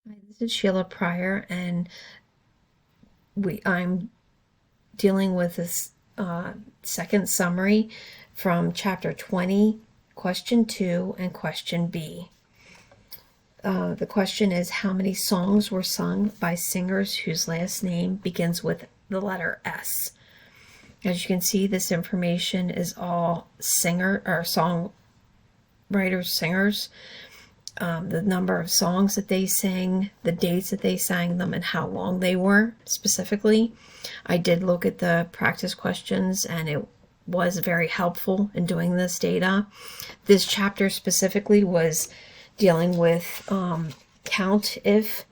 Hi, this is Sheila Pryor, and I'm dealing with this second summary from chapter 20, question 2, and question B. The question is, how many songs were sung by singers whose last name begins with the letter S? As you can see, this information is all singer or songwriters, singers. The number of songs that they sang, the dates that they sang them, and how long they were specifically. I did look at the practice questions, and it was very helpful in doing this data. This chapter specifically was dealing with count if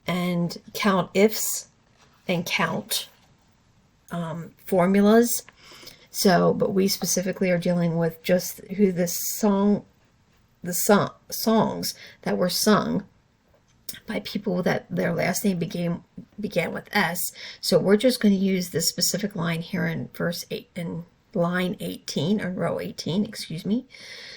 and count ifs and count formulas. So, but we specifically are dealing with just who the songs that were sung by people that their last name began with S. So we're just going to use this specific line here in line 18, or row 18, excuse me.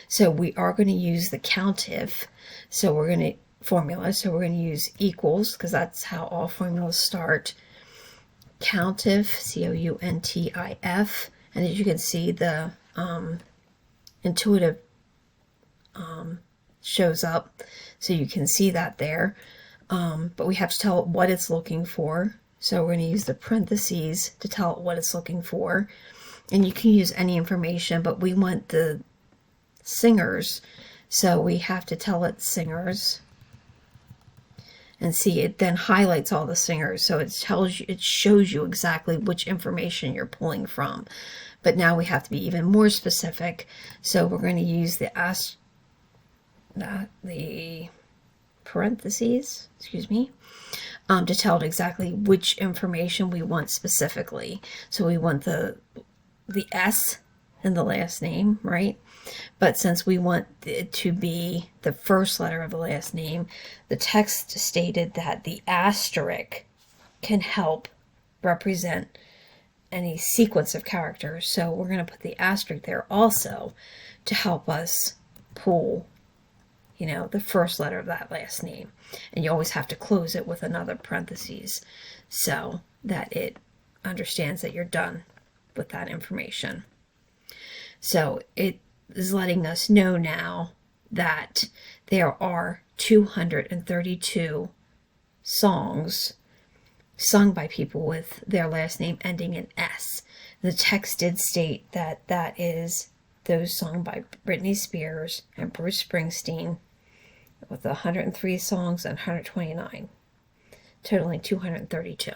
So we are going to use the countif. So we're going to formula. So we're going to use equals, because that's how all formulas start. Countif, C-O-U-N-T-I-F. And as you can see, the intuitive shows up, so you can see that there. But we have to tell it what it's looking for. So we're going to use the parentheses to tell it what it's looking for. And you can use any information, but we want the singers. So we have to tell it singers. And see, it then highlights all the singers. So it shows you exactly which information you're pulling from. But now we have to be even more specific. So we're going to use the parentheses, excuse me, to tell it exactly which information we want specifically. So we want the S in the last name, right? But since we want it to be the first letter of the last name, the text stated that the asterisk can help represent any sequence of characters. So we're going to put the asterisk there also to help us pull, the first letter of that last name. And you always have to close it with another parentheses so that it understands that you're done with that information. So it is letting us know now that there are 232 songs sung by people with their last name ending in S. The text did state that that is those sung by Britney Spears and Bruce Springsteen, with 103 songs and 129, totaling 232.